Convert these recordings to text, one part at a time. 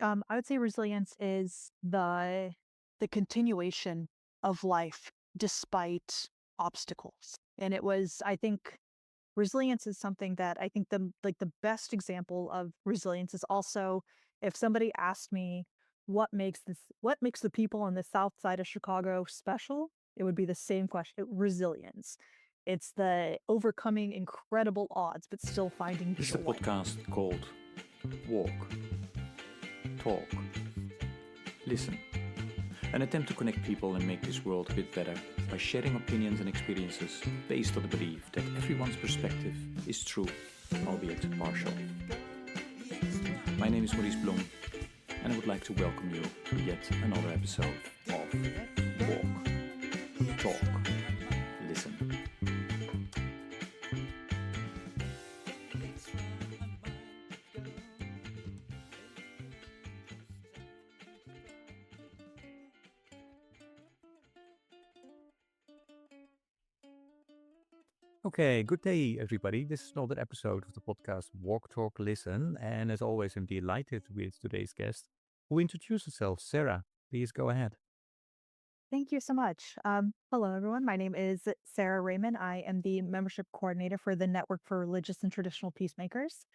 I would say resilience is the continuation of life despite obstacles. And I think resilience is something that I think the best example of resilience is also if somebody asked me what makes the people on the south side of Chicago special, it would be the same question, resilience. It's the overcoming incredible odds but still finding This is a joy. podcast called Walk, Talk, Listen. An attempt to connect people and make this world a bit better by sharing opinions and experiences based on the belief that everyone's perspective is true, albeit partial. My name is Maurice and I would like to welcome you to yet another episode of Walk, Talk, Listen. Okay, good day, everybody. This is another episode of the podcast Walk, Talk, Listen. And as always, I'm delighted with today's guest who introduced herself. Sarah, please go ahead. Thank you so much. Hello, everyone. My name is Sarah Rehman. I am the membership coordinator for the Network for Religious and Traditional Peacemakers.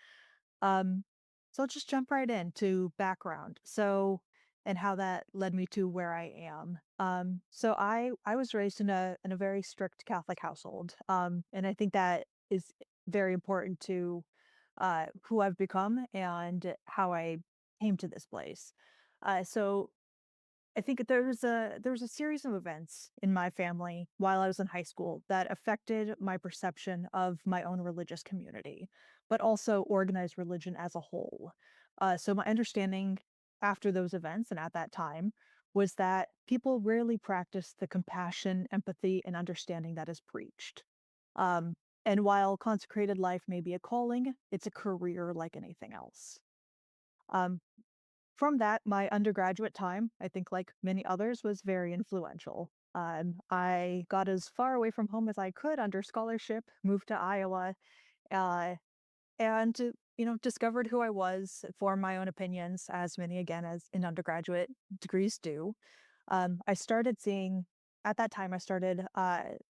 Um, so I'll just jump right into background. And how that led me to where I am. I was raised in a very strict Catholic household, and I think that is very important to who I've become and how I came to this place. So I think there was a series of events in my family while I was in high school that affected my perception of my own religious community, but also organized religion as a whole. So my understanding after those events and at that time was that people rarely practice the compassion, empathy, and understanding that is preached. Um, and while consecrated life may be a calling, it's a career like anything else. Um, from that, my undergraduate time, I think like many others, was very influential. I got as far away from home as I could under scholarship, moved to Iowa, uh, and discovered who I was, formed my own opinions, as many again as in undergraduate degrees do. I started seeing At that time, I started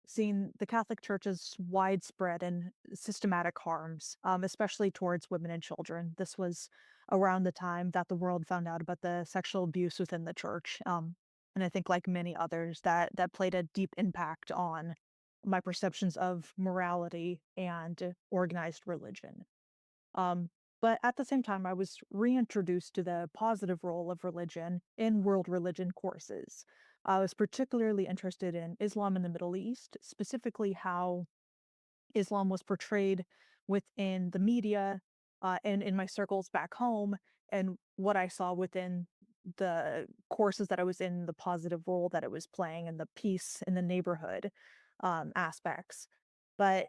seeing the Catholic Church's widespread and systematic harms, especially towards women and children. This was around the time that the world found out about the sexual abuse within the church. And I think, like many others, that played a deep impact on my perceptions of morality and organized religion. Um, but at the same time, I was reintroduced to the positive role of religion in world religion courses. I was particularly interested in Islam in the Middle East, specifically how Islam was portrayed within the media and in my circles back home, and what I saw within the courses that I was in, the positive role that it was playing, and the peace in the neighborhood aspects. But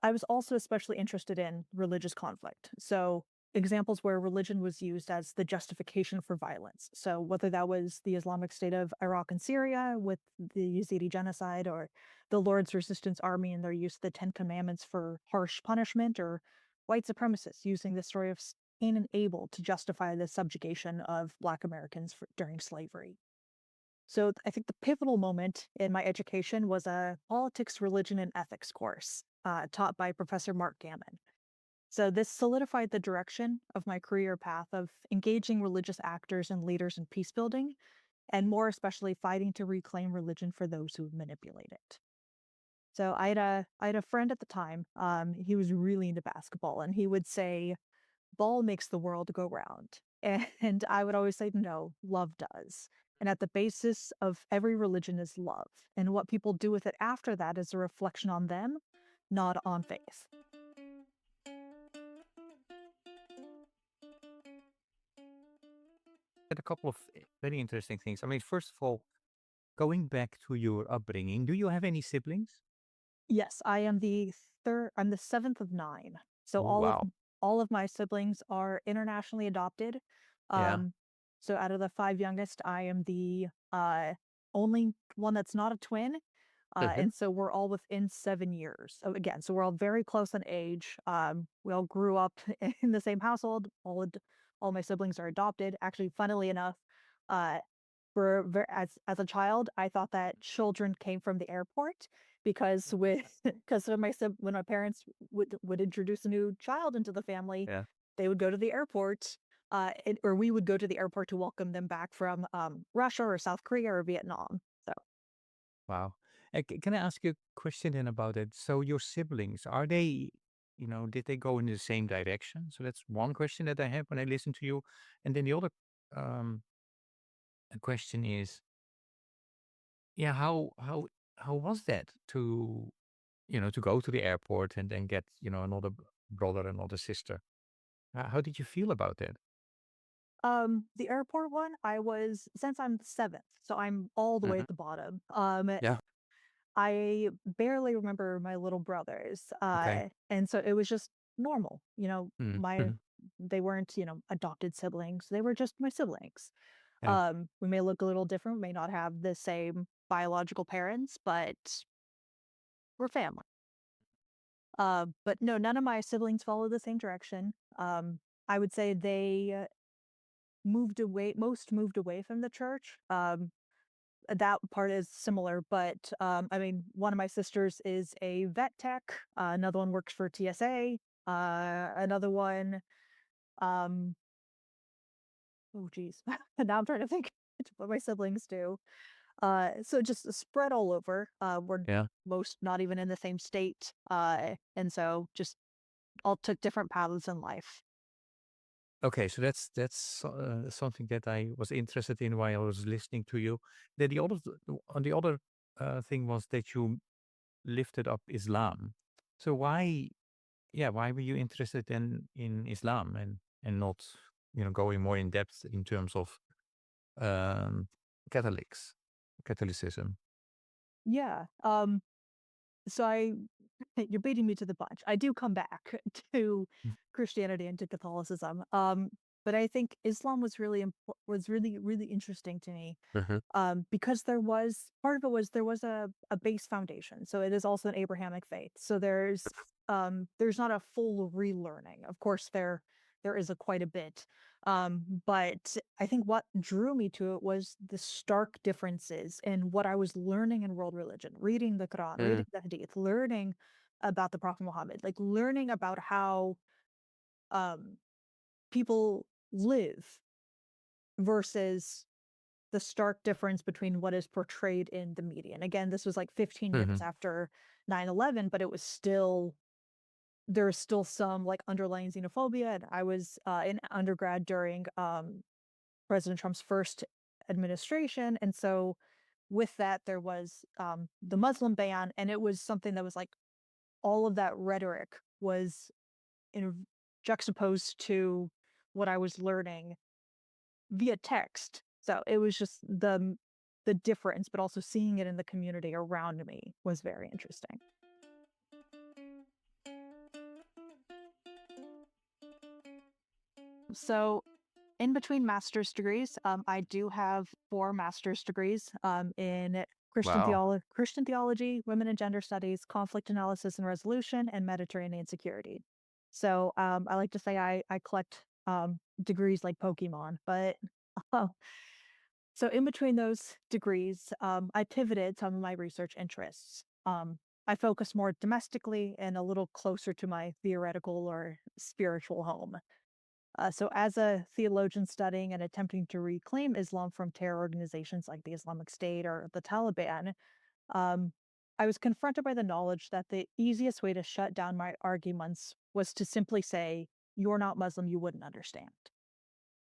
I was also especially interested in religious conflict. So, examples where religion was used as the justification for violence. So, whether that was the Islamic State of Iraq and Syria with the Yazidi genocide, or the Lord's Resistance Army and their use of the Ten Commandments for harsh punishment, or white supremacists using the story of Cain and Abel to justify the subjugation of Black Americans during slavery. So I think the pivotal moment in my education was a politics, religion, and ethics course taught by Professor Mark Gammon. So this solidified the direction of my career path of engaging religious actors and leaders in peace building, and more especially fighting to reclaim religion for those who manipulate it. So I had a friend at the time. He was really into basketball, and he would say, "Ball makes the world go round." And I would always say, "No, love does." And at the basis of every religion is love. And what people do with it after that is a reflection on them, not on faith. And a couple of very interesting things. I mean, first of all, going back to your upbringing, do you have any siblings? Yes, I'm the seventh of nine. So Oh, wow. all of my siblings are internationally adopted. Yeah. Um, so out of the five youngest, I am the only one that's not a twin. Uh-huh. And so we're all within 7 years. So again, so we're all very close in age. We all grew up in the same household, All my siblings are adopted. Actually, funnily enough, uh, as a child, I thought that children came from the airport because with because when my parents would introduce a new child into the family, Yeah. they would go to the airport, or we would go to the airport to welcome them back from Russia or South Korea or Vietnam. So Wow. Can I ask you a question then about it? So your siblings, are they, did they go in the same direction? So that's one question that I have when I listen to you. And then the other um, question is, yeah, how was that to, to go to the airport and then get, another brother, another sister? How did you feel about that? the airport one, I was since I'm seventh, so I'm all the way Hmm. at the bottom. Yeah. I barely remember my little brothers, Okay. and so it was just normal, Mm-hmm. they weren't, adopted siblings, they were just my siblings. Yeah. We may look a little different, may not have the same biological parents, but we're family. But no, none of my siblings follow the same direction. I would say they moved away from the church. That part is similar, but I mean, one of my sisters is a vet tech, another one works for TSA, another one, um, oh geez, now I'm trying to think what my siblings do. So just spread all over. We're Yeah. most not even in the same state, and so just all took different paths in life. Okay, so that's something that I was interested in while I was listening to you. Then on the other thing was that you lifted up Islam. So why, yeah, why were you interested in Islam and not, going more in depth in terms of um, Catholics, Catholicism? Yeah. So I you're beating me to the punch. I do come back to Christianity and to Catholicism. But I think Islam was was really, really interesting to me. Mhm. Because there was part of it was there was a base foundation. So it is also an Abrahamic faith. So there's not a full relearning. Of course there is a quite a bit. But I think what drew me to it was the stark differences in what I was learning in world religion, reading the Quran, Mm, reading the Hadith, learning about the Prophet Muhammad, like learning about how um people live versus the stark difference between what is portrayed in the media. And again, this was like 15 years mhm, after 9/11, but it was still there was still some like underlying xenophobia. And I was in undergrad during President Trump's first administration, and so with that there was the Muslim ban, and it was something that was like all of that rhetoric was in juxtaposed to what I was learning via text. So it was just the difference, but also seeing it in the community around me was very interesting. So in between master's degrees, I do have 4 master's degrees in wow. Christian theology, women and gender studies, conflict analysis and resolution, and Mediterranean security. So I like to say I collect degrees like Pokemon, but so in between those degrees, I pivoted some of my research interests. I focus more domestically and a little closer to my theoretical or spiritual home. So, as a theologian studying and attempting to reclaim Islam from terror organizations like the Islamic State or the Taliban, um, I was confronted by the knowledge that the easiest way to shut down my arguments was to simply say, "You're not Muslim, you wouldn't understand."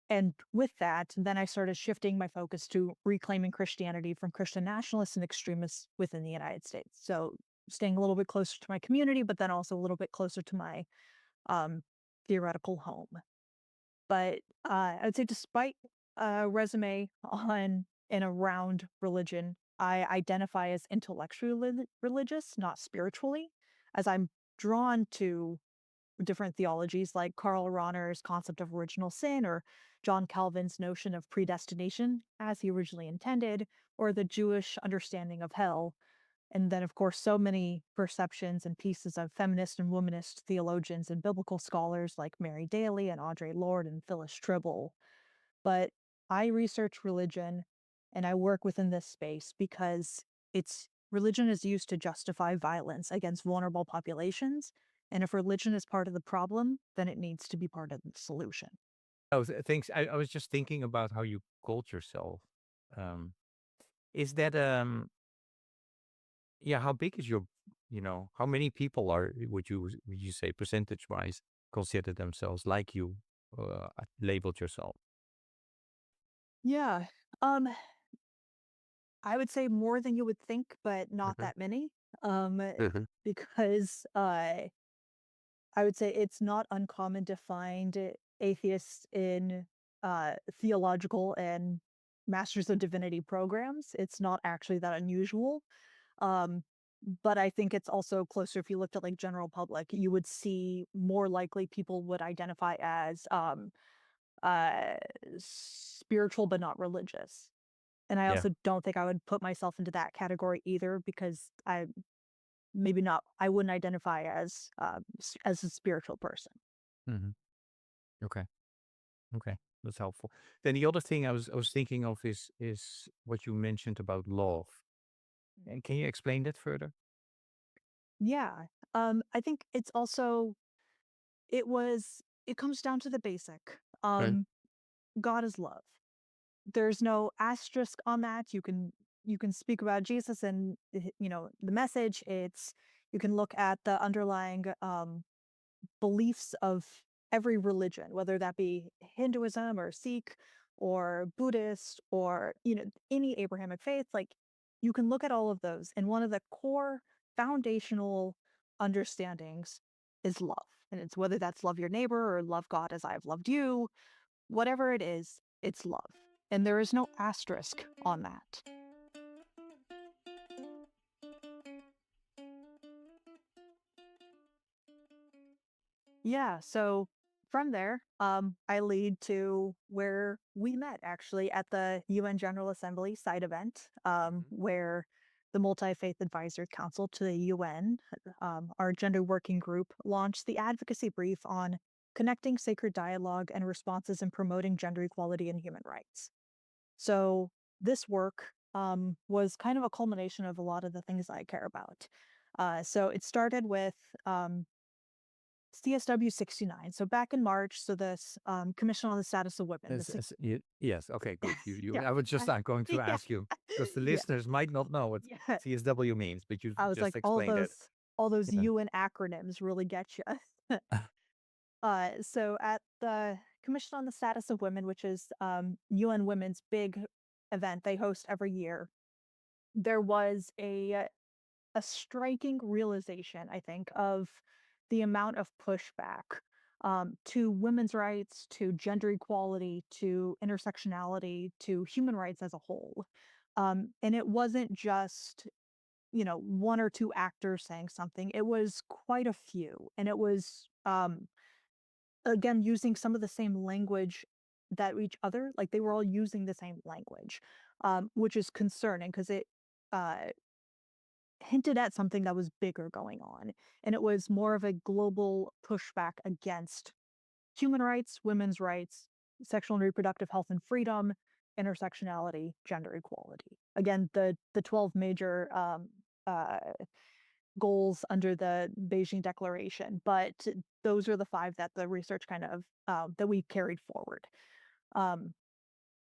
And with that, then I started shifting my focus to reclaiming Christianity from Christian nationalists and extremists within the United States. So, staying a little bit closer to my community, but then also a little bit closer to my um, theoretical home. But, I'd say despite a resume on and around religion, I identify as intellectually religious, not spiritually, as I'm drawn to different theologies like Karl Rahner's concept of original sin or John Calvin's notion of predestination as he originally intended, or the Jewish understanding of hell. And then, of course, so many perceptions and pieces of feminist and womanist theologians and biblical scholars like Mary Daly and Audre Lorde and Phyllis Tribble. But I research religion and I work within this space because it's religion is used to justify violence against vulnerable populations. And if religion is part of the problem, then it needs to be part of the solution. Oh, thanks. I was just thinking about how you called yourself. Um, is that yeah? How big is your, how many people are would you say percentage wise consider themselves like you labeled yourself? Yeah. Um, I would say more than you would think, but not Hmm. that many. Um, Hmm. because I would say it's not uncommon to find atheists in theological and Masters of Divinity programs. It's not actually that unusual. Um, but I think it's also closer if you looked at like general public, you would see more likely people would identify as uh, spiritual but not religious. And I Yeah. also don't think I would put myself into that category either because maybe not I wouldn't identify as as a spiritual person. Hmm. Okay. Okay. That's helpful. Then the other thing I was thinking of is what you mentioned about love. And can you explain that further? Yeah. I think it's also it comes down to the basic. Right. God is love. There's no asterisk on that. You can speak about Jesus and the message. It's you can look at the underlying beliefs of every religion, whether that be Hinduism or Sikh or Buddhist or any Abrahamic faith. Like you can look at all of those, and one of the core foundational understandings is love, and it's whether that's love your neighbor or love God as I have loved you, whatever it is, it's love, and there is no asterisk on that. Yeah, so from there, I lead to where we met actually at the UN General Assembly side event, Hmm. where the Multi Faith Advisory Council to the UN, our gender working group, launched the advocacy brief on connecting sacred dialogue and responses in promoting gender equality and human rights. So this work was kind of a culmination of a lot of the things I care about. So it started with CSW 69. So back in March, so this Commission on the Status of Women, the six, Yes. Okay. Good. yeah, I was just I- I'm going to yeah, ask you because the yeah, listeners might not know what yeah. CSW means, but you I was just like, explained it. all those Yeah. UN acronyms really get you. So at the Commission on the Status of Women, which is UN Women's big event they host every year, there was a striking realization, I think, of the amount of pushback to women's rights, to gender equality, to intersectionality, to human rights as a whole. And it wasn't just, one or two actors saying something, it was quite a few. And it was, again, using some of the same language that each other, like they were all using the same language, which is concerning because it, uh, hinted at something that was bigger going on, and it was more of a global pushback against human rights, women's rights, sexual and reproductive health and freedom, intersectionality, gender equality. Again, the 12 major uh, goals under the Beijing Declaration, but those are the five that the research kind of that we carried forward. Um,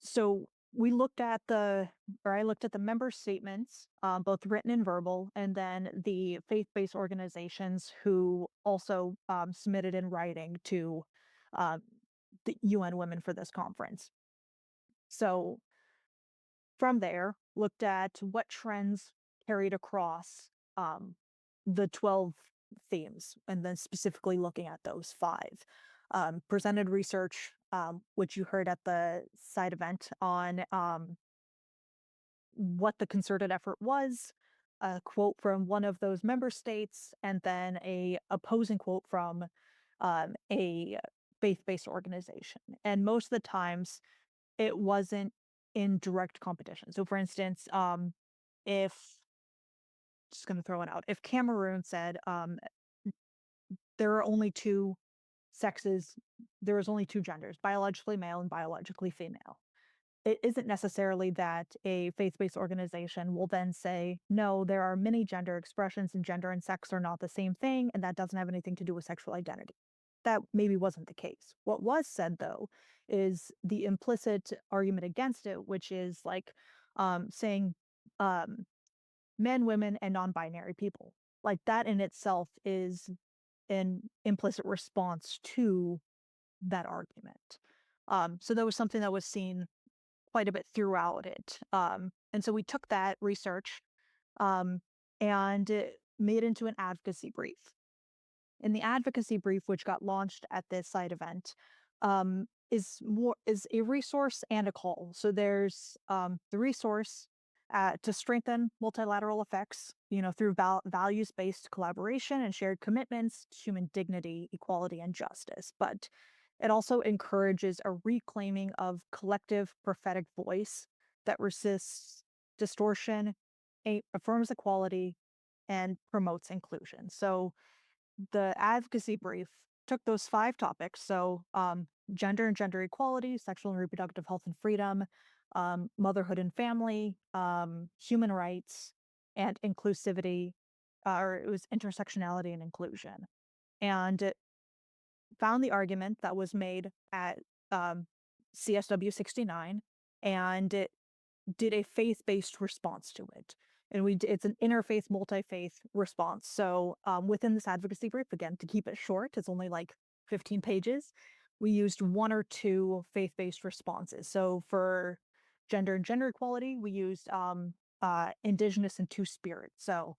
so we looked at or I looked at the member statements, both written and verbal, and then the faith-based organizations who also submitted in writing to um, the UN Women for this conference. So from there, looked at what trends carried across the 12 themes, and then specifically looking at those five. Presented research, which you heard at the side event on what the concerted effort was, a quote from one of those member states, and then a opposing quote from a faith-based organization. And most of the times, it wasn't in direct competition. So, for instance, if just going to throw it out. If Cameroon said there are only two sexes, there is only two genders, biologically male and biologically female. It isn't necessarily that a faith-based organization will then say, "No, there are many gender expressions, and gender and sex are not the same thing, and that doesn't have anything to do with sexual identity." That maybe wasn't the case. What was said, though, is the implicit argument against it, which is like, saying, um, men, women, and non-binary people. Like, that in itself is an implicit response to that argument. So that was something that was seen quite a bit throughout it. And so we took that research um, and made into an advocacy brief. And the advocacy brief, which got launched at this side event, is a resource and a call. So there's the resource to strengthen multilateral effects, through values-based collaboration and shared commitments to human dignity, equality, and justice. But it also encourages a reclaiming of collective prophetic voice that resists distortion, affirms equality, and promotes inclusion. So the advocacy brief took those 5 topics, so, gender and gender equality, sexual and reproductive health and freedom, motherhood and family, human rights, and inclusivity, or it was intersectionality and inclusion, and it found the argument that was made at, CSW 69, and it did a faith-based response to it. And it's an interfaith, multi-faith response. So, within this advocacy brief, again, to keep it short, it's only like 15 pages. We used 1 or 2 faith-based responses. So for gender and gender equality, we used indigenous and two-spirit. So,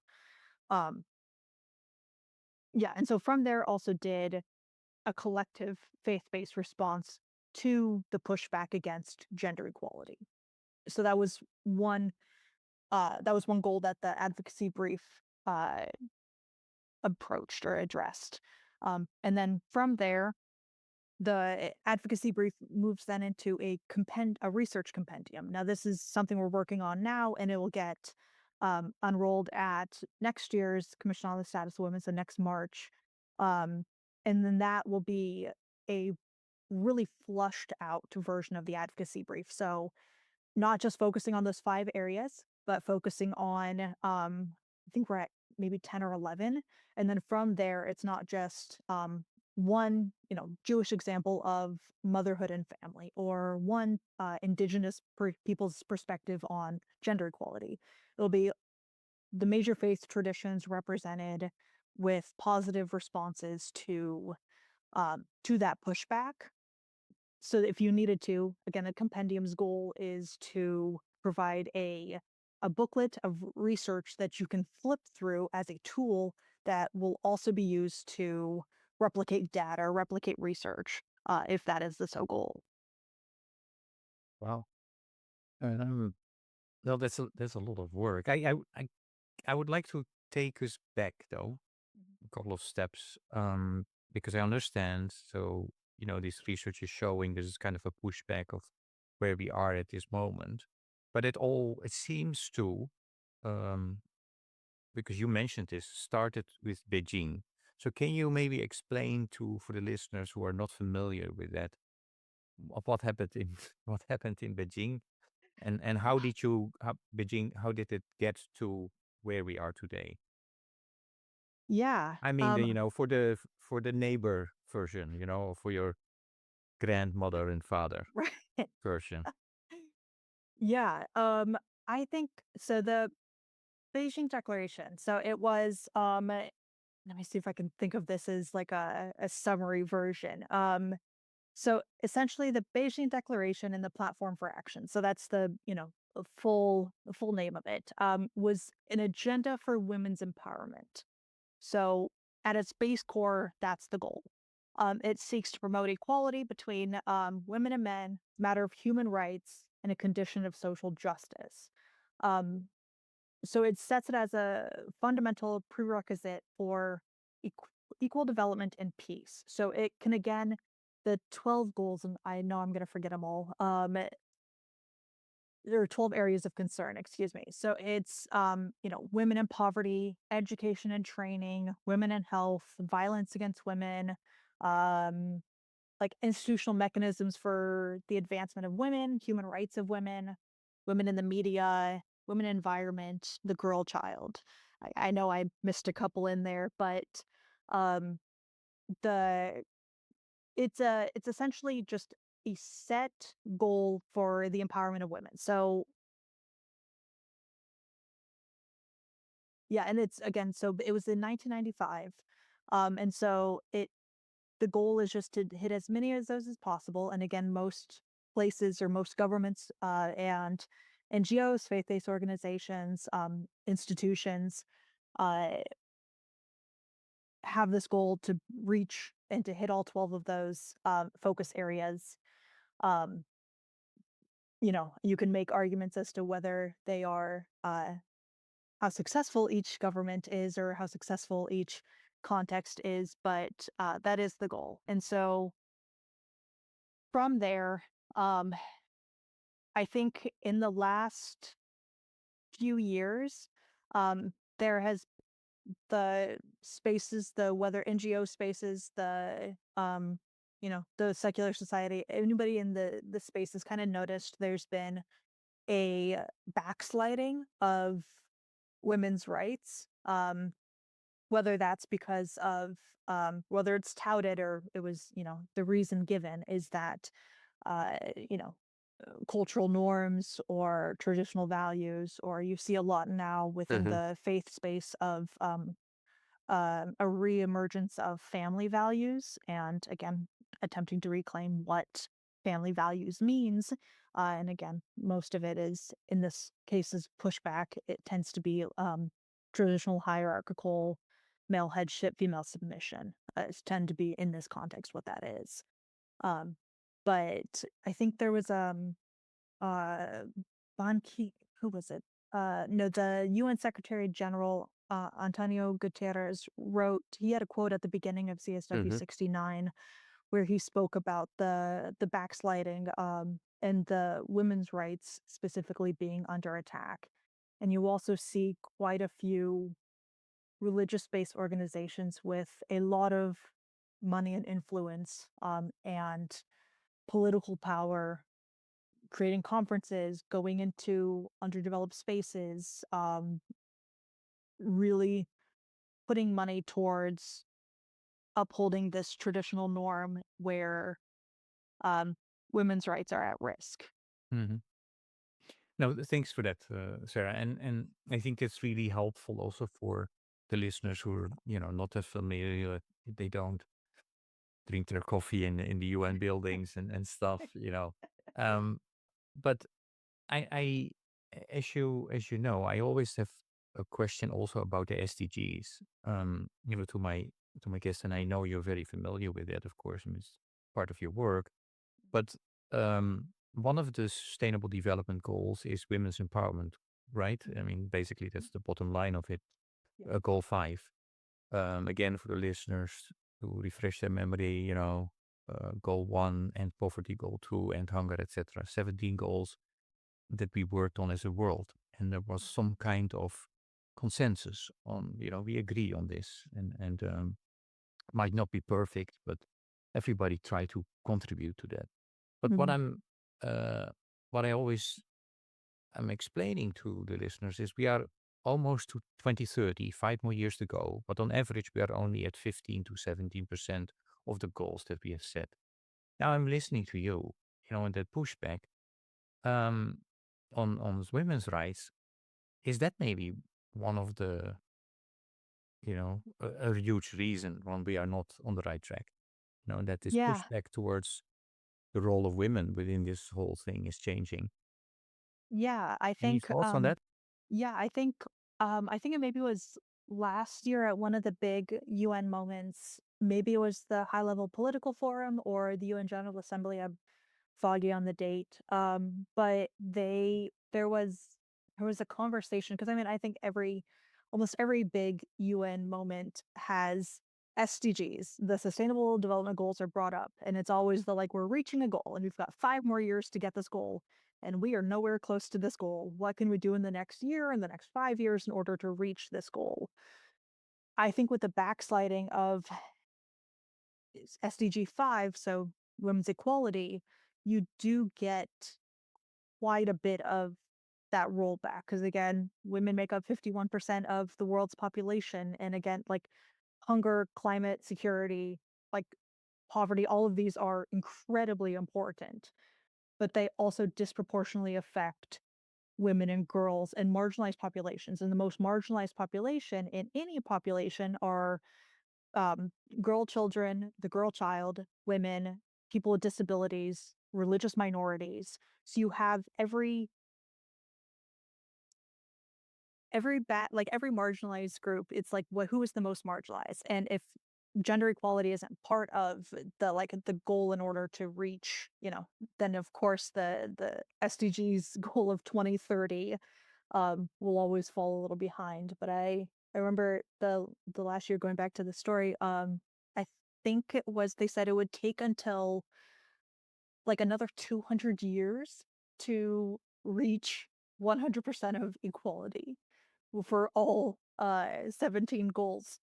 um, yeah, and so from there also did a collective faith-based response to the pushback against gender equality. So that was one goal that the advocacy brief approached or addressed. And then from there, the advocacy brief moves then into a research compendium. Now, this is something we're working on now, and it will get unrolled at next year's Commission on the Status of Women, so next March. Um, and then that will be a really flushed out version of the advocacy brief. So not just focusing on those 5 areas, but focusing on, I think we're at maybe 10 or 11, and then from there, it's not just, one, Jewish example of motherhood and family, or one, indigenous people's perspective on gender equality. It'll be the major faith traditions represented with positive responses to that pushback, so if you needed to, again, the compendium's goal is to provide a booklet of research that you can flip through as a tool that will also be used to replicate data, replicate research, if that is the sole goal. Wow. Well, that's a lot of work. I would like to take us back though, Mhm. a couple of steps, because I understand. So, this research is showing this is kind of a pushback of where we are at this moment. But it seems to, um, because you mentioned this, started with Beijing. So can you maybe explain for the listeners who are not familiar with that, of what happened in what happened in Beijing, and how did it get to where we are today? Yeah. I mean, for the neighbor version, for your grandmother and father Right. version. Yeah. I think so. The Beijing Declaration. So it was. Let me see if I can think of this as like a summary version. So essentially, the Beijing Declaration and the Platform for Action. So that's the full name of it. Was an agenda for women's empowerment. So at its base core, that's the goal. It seeks to promote equality between women and men, matter of human rights, and a condition of social justice. Um, so it sets it as a fundamental prerequisite for equ- equal development and peace. So it can again, the 12 goals, and I know I'm going to forget them all. there are 12 areas of concern, excuse me. So it's, women in poverty, education and training, women in health, violence against women, um, like institutional mechanisms for the advancement of women, human rights of women, women in the media, women environment, the girl child. I know I missed a couple in there, but um, the it's essentially just a set goal for the empowerment of women. So yeah, and it's again, so it was in 1995, and so the goal is just to hit as many of those as possible. And again, most places or most governments and NGOs, faith-based organizations, institutions uh, have this goal to reach and to hit all 12 of those focus areas. Um, you can make arguments as to whether they are how successful each government is or how successful each context is, but that is the goal. And so from there, um, I think in the last few years, there has the spaces, the whether NGO spaces, the secular society, anybody in the space has kind of noticed there's been a backsliding of women's rights. Whether that's because of whether it's touted or it was, the reason given is that uh, you know, cultural norms or traditional values, or you see a lot now within Mhm. the faith space of a reemergence of family values, and again, attempting to reclaim what family values means. And again, most of it is in this case is pushback. It tends to be traditional hierarchical male headship, female submission. Tend to be in this context what that is. Um, but I think there was uh Ban Ki who was it? No, the UN Secretary General Antonio Guterres wrote. He had a quote at the beginning of CSW Mhm. 69 where he spoke about the backsliding and the women's rights specifically being under attack. And you also see quite a few religious-based organizations with a lot of money and influence and political power creating conferences, going into underdeveloped spaces, really putting money towards upholding this traditional norm where um, women's rights are at risk. Mhm. No, thanks for that, Sarah. And I think it's really helpful also for the listeners who are, not as familiar. They don't drink their coffee in the UN buildings and stuff, Um, but I as you know, I always have a question also about the SDGs. To my guests, and I know you're very familiar with that, of course, and it's part of your work. But one of the sustainable development goals is women's empowerment, right? I Mhm. mean, basically, Mhm. that's the bottom line of it. Yeah. Goal five. Again, for the listeners to refresh their memory, goal one and poverty, goal two and hunger, etc. 17 goals that we worked on as a world, and there was some kind of consensus on, we agree on this, and might not be perfect, but everybody tried to contribute to that. But Mhm. uh, what I always am explaining to the listeners is we are almost to 2030, 5 more years to go, but on average we are only at 15 to 17% of the goals that we have set. Now I'm listening to you, and that pushback um, on women's rights. Is that maybe one of the, a huge reason when we are not on the right track? That this Yeah. pushback towards the role of women within this whole thing is changing. Yeah. Any thoughts on that? Yeah, I think it maybe was last year at one of the big UN moments. Maybe it was the high level political forum or the UN General Assembly. I'm foggy on the date. But there was a conversation because I mean I think every almost every big UN moment has SDGs, the Sustainable Development Goals, are brought up, and it's always the like, we're reaching a goal, and we've got 5 more years to get this goal, and we are nowhere close to this goal. What can we do in the next year and the next 5 years in order to reach this goal? I think with the backsliding of SDG 5, so women's equality, you do get quite a bit of that rollback. Because again, women make up 51% of the world's population. And again, like hunger, climate, security, like poverty, all of these are incredibly important, but they also disproportionately affect women and girls and marginalized populations. And the most marginalized population in any population are um, girl children, the girl child, women, people with disabilities, religious minorities. So you have every marginalized group. It's like what who is the most marginalized, and if gender equality isn't part of the goal in order to reach, then of course the SDGs goal of 2030 will always fall a little behind. But I remember the last year, going back to the story, I think it was they said it would take until like another 200 years to reach 100% of equality for all 17 goals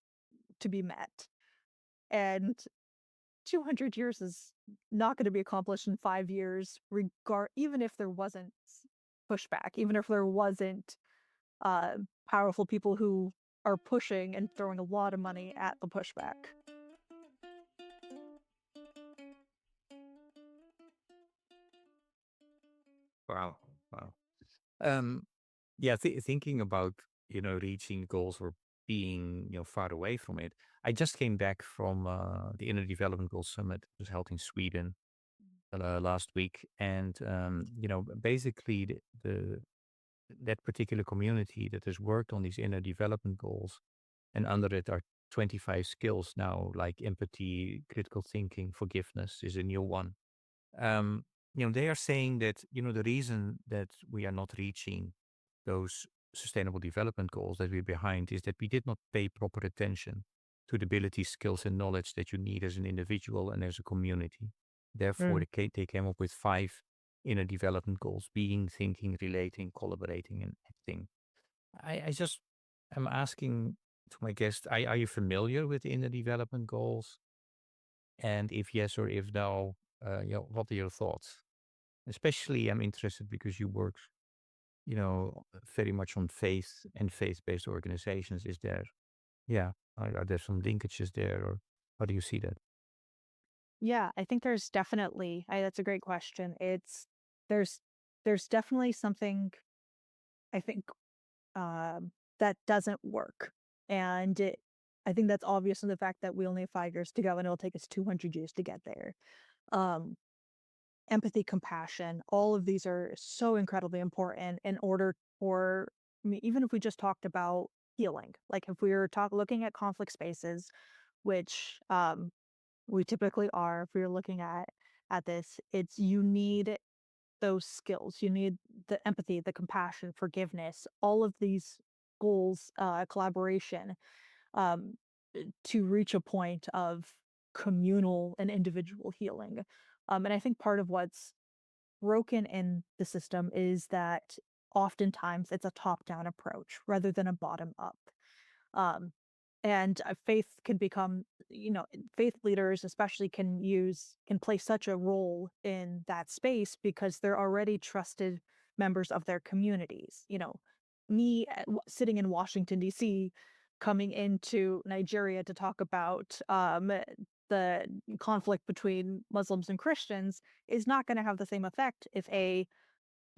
to be met. And 200 years is not going to be accomplished in 5 years, even if there wasn't pushback, even if there wasn't uh, powerful people who are pushing and throwing a lot of money at the pushback. Wow. Wow. Um, yeah, thinking about, reaching goals or being, far away from it. I just came back from the Inner Development Goals Summit. It was held in Sweden last week. And, basically that particular community that has worked on these inner development goals, and under it are 25 skills now, like empathy, critical thinking, forgiveness is a new one. um, they are saying that, the reason that we are not reaching those sustainable development goals, that we're behind, is that we did not pay proper attention to the abilities, skills, and knowledge that you need as an individual and as a community. Therefore, Mm. they came up with 5 inner development goals: being, thinking, relating, collaborating, and acting. I just am asking to my guest, are you familiar with the inner development goals? And if yes or if no, what are your thoughts? Especially, I'm interested because you work, very much on faith and faith-based organizations. Are there some linkages there, or how do you see that? Yeah, I think there's definitely. That's a great question. There's there's definitely something I think that doesn't work, and I think that's obvious in the fact that we only have 5 years to go, and it'll take us 200 years to get there. Um, Empathy, compassion, all of these are so incredibly important in order for, I mean, even if we just talked about healing, like if we were looking at conflict spaces, which we typically are, if we are looking at this, it's you need those skills. You need the empathy, the compassion, forgiveness, all of these goals, collaboration, um, to reach a point of communal and individual healing. And I think part of what's broken in the system is that oftentimes it's a top-down approach rather than a bottom-up. Um, and faith can become, faith leaders especially can play such a role in that space because they're already trusted members of their communities. Me sitting in Washington, D.C., coming into Nigeria to talk about the conflict between Muslims and Christians is not going to have the same effect if a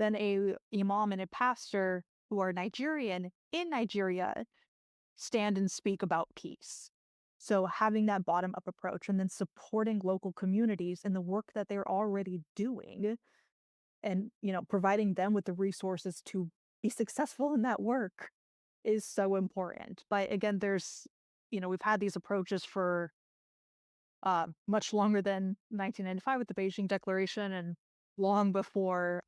imam and a pastor who are Nigerian in Nigeria stand and speak about peace. So having that bottom up approach and then supporting local communities in the work that they're already doing and, providing them with the resources to be successful in that work is so important. But again, we've had these approaches for much longer than 1995 with the Beijing Declaration and long before,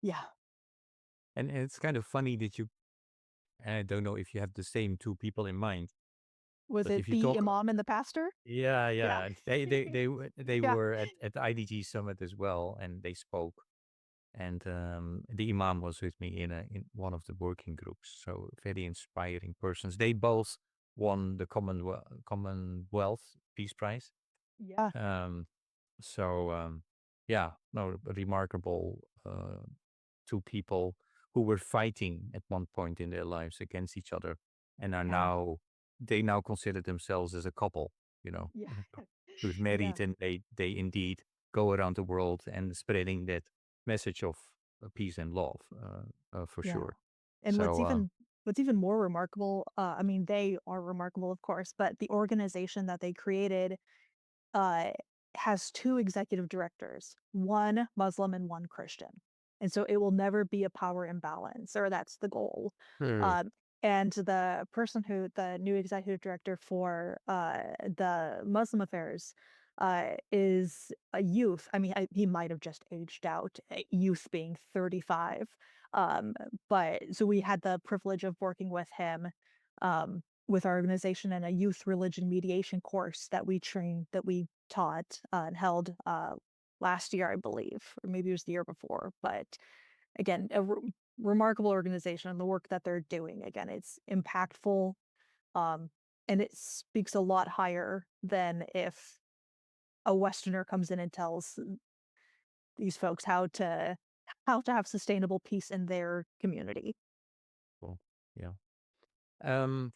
yeah. And it's kind of funny that and I don't know if you have the same two people in mind, Was But it if you the talk, imam and the pastor? yeah, Yeah. yeah, they Yeah. were at the IDG summit as well, and they spoke. And the imam was with me in one of the working groups. So very inspiring persons. They both won the Commonwealth Peace Prize. Yeah. Um, so yeah, no, remarkable two people who were fighting at one point in their lives against each other, and are Yeah. now they now consider themselves as a couple. You know, Yeah. who's Yeah. married, and they indeed go around the world and spreading that message of peace and love, for Yeah. sure. And So what's even more remarkable, I mean, they are remarkable, of course, but the organization that they created uh, has two executive directors, one Muslim and one Christian. And so it will never be a power imbalance, or that's the goal. hmm, Um, and the new executive director for the Muslim affairs, is a youth. I mean, he might have just aged out, youth being 35. Um, but so we had the privilege of working with him. With our organization and a youth religion mediation course that we taught and held last year, I believe, or maybe it was the year before. But again, remarkable organization and the work that they're doing. Again, it's impactful, um, and it speaks a lot higher than if a Westerner comes in and tells these folks how to have sustainable peace in their community. cool. Yeah. Um,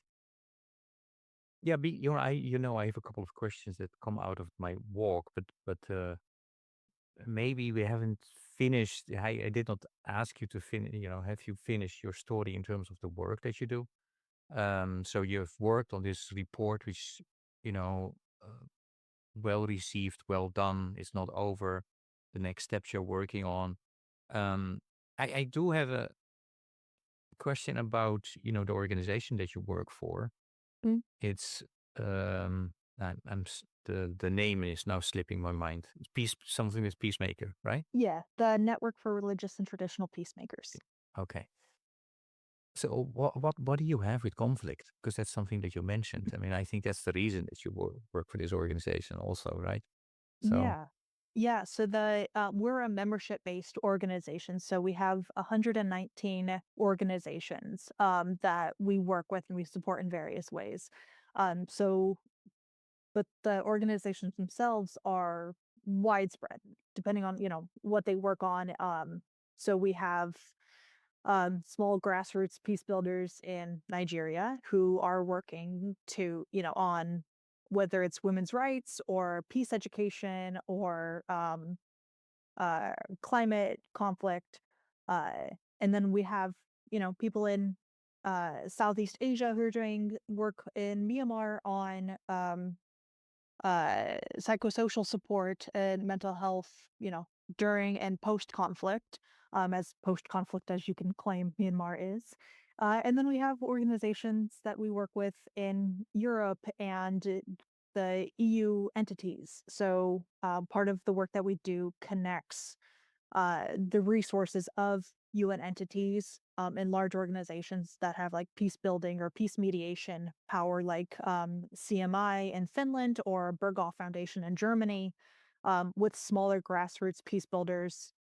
yeah. I have a couple of questions that come out of my walk, but maybe we haven't finished. I did not ask you to finish. Have you finished your story in terms of the work that you do? So you've worked on this report, which you know, uh, well received, well done. It's not over. The next steps you're working on. Um, I do have a question about the organization that you work for. Mm. It's the name is now slipping my mind. It's peace, something with peacemaker, right? Yeah, the Network for Religious and Traditional Peacemakers. Okay. So what do you have with conflict? Because that's something that you mentioned. I mean, I think that's the reason that you work for this organization, also, right? So Yeah. Yeah, so we're a membership-based organization, so we have 119 organizations that we work with and we support in various ways. So but the organizations themselves are widespread depending on, what they work on. So we have small grassroots peace builders in Nigeria who are working to, on whether it's women's rights or peace education or uh, climate conflict. Uh, and then we have, people in Southeast Asia who are doing work in Myanmar on psychosocial support and mental health, during and post conflict, as post conflict as you can claim Myanmar is. And then we have organizations that we work with in Europe and the EU entities. So part of the work that we do connects the resources of UN entities and large organizations that have like peace building or peace mediation power, like CMI in Finland or Berghoff Foundation in Germany, with smaller grassroots peace builders,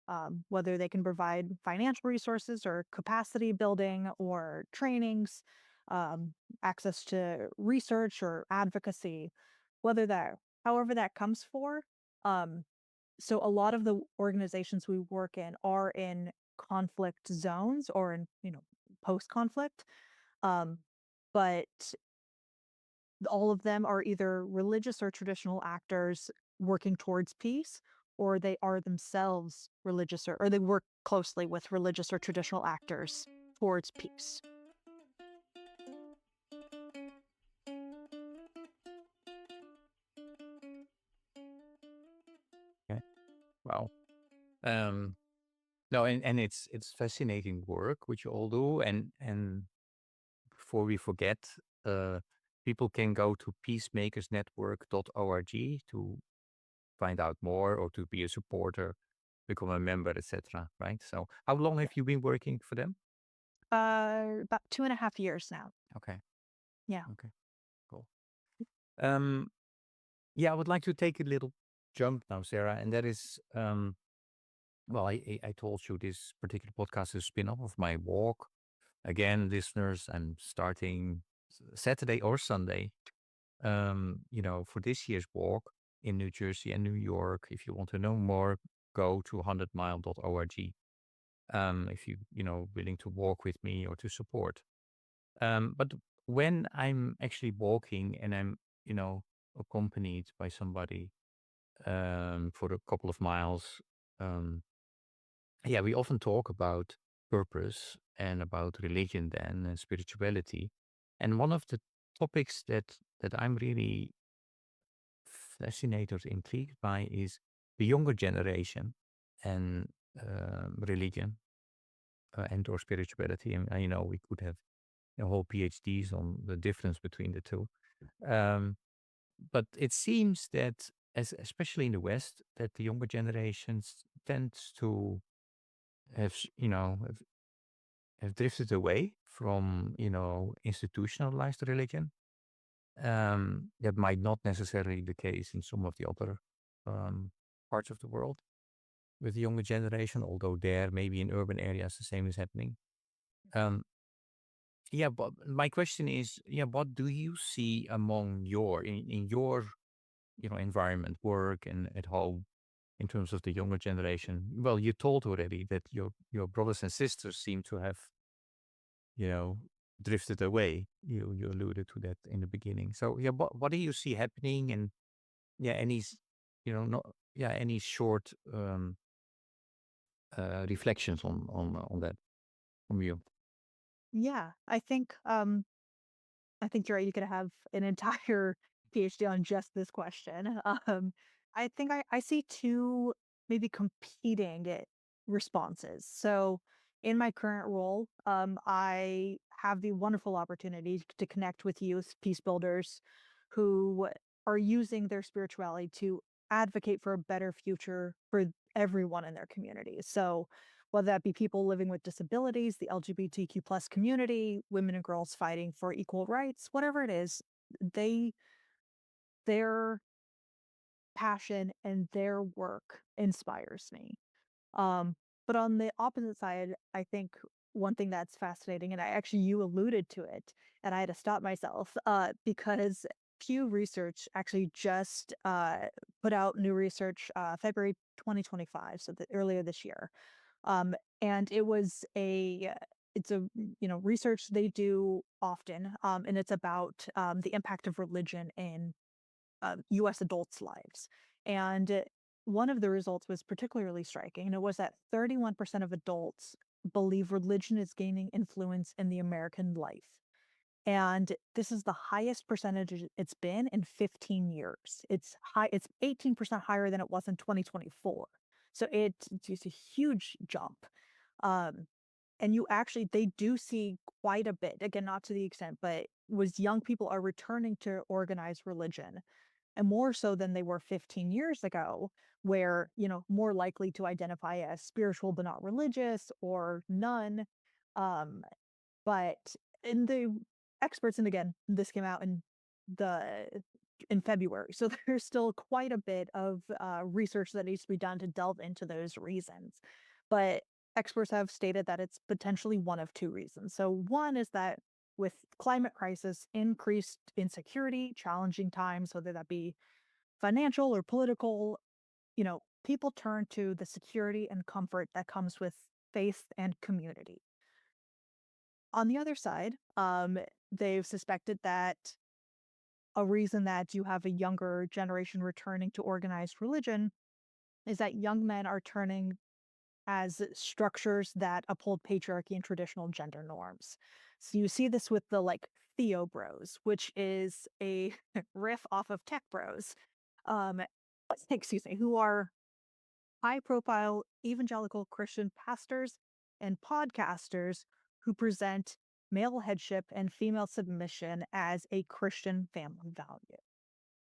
whether they can provide financial resources or capacity building or trainings, access to research or advocacy, whether that, however that comes for. Um, so a lot of the organizations we work in are in conflict zones or in, post conflict. Um, but all of them are either religious or traditional actors working towards peace, or they are themselves religious or they work closely with religious or traditional actors towards peace. okay, wow. Um, no, and it's fascinating work which you all do, and before we forget, uh, people can go to peacemakersnetwork.org to find out more or to be a supporter, become a member, etc. Right? So, how long Yeah. have you been working for them? About 2.5 years now. Okay, Yeah. okay, cool. Um, yeah, I would like to take a little jump now, Sarah, and that is, well, I told you this particular podcast is a spin-off of my walk. Again, listeners, I'm starting Saturday or Sunday, for this year's walk in New Jersey and New York. If you want to know more, go to 100mile.org. If willing to walk with me or to support. But when I'm actually walking and I'm, accompanied by somebody for a couple of miles, um, yeah, we often talk about purpose and about religion then and spirituality. And one of the topics that I'm really fascinated, intrigued by is the younger generation and religion and or spirituality. And I know we could have a whole PhDs on the difference between the two. Um, but it seems that, especially in the West, that the younger generations tends to have drifted away from institutionalized religion. That might not necessarily be the case in some of the other um, parts of the world with the younger generation, although there maybe in urban areas the same is happening. Um, yeah, but my question is, yeah, what do you see among in your environment, work and at home in terms of the younger generation? Well, you told already that your brothers and sisters seem to have you know drifted away. You alluded to that in the beginning. So yeah, what do you see happening? And yeah, not any short reflections on that from you? Yeah, I think you're right. You could have an entire PhD on just this question. I think I see two maybe competing responses. So, in my current role, I have the wonderful opportunity to connect with youth peace builders who are using their spirituality to advocate for a better future for everyone in their communities. So, whether that be people living with disabilities, the LGBTQ plus community, women and girls fighting for equal rights, whatever it is, they their passion and their work inspires me. Um, but on the opposite side, I think one thing that's fascinating, and you alluded to it, and I had to stop myself because Pew Research actually just put out new research February 2025, so earlier this year. And it's a research they do often, and it's about the impact of religion in U.S. adults' lives. And one of the results was particularly striking, and it was that 31% of adults believe religion is gaining influence in the American life. And this is the highest percentage it's been in 15 years. It's high, it's 18% higher than it was in 2024. So it's just a huge jump. Um, and they do see quite a bit, again, not to the extent, but was young people are returning to organized religion and more so than they were 15 years ago, where, more likely to identify as spiritual but not religious or none. Um, but in the experts, and again, this came out the in February, so there's still quite a bit of research that needs to be done to delve into those reasons. But experts have stated that it's potentially one of two reasons. So one is that with climate crisis, increased insecurity, challenging times, whether that be financial or political, people turn to the security and comfort that comes with faith and community. On the other side, they've suspected that a reason that you have a younger generation returning to organized religion is that young men are turning as structures that uphold patriarchy and traditional gender norms. So you see this with the Theo Bros, which is a riff off of Tech Bros, um, excuse me, who are high profile evangelical Christian pastors and podcasters who present male headship and female submission as a Christian family value.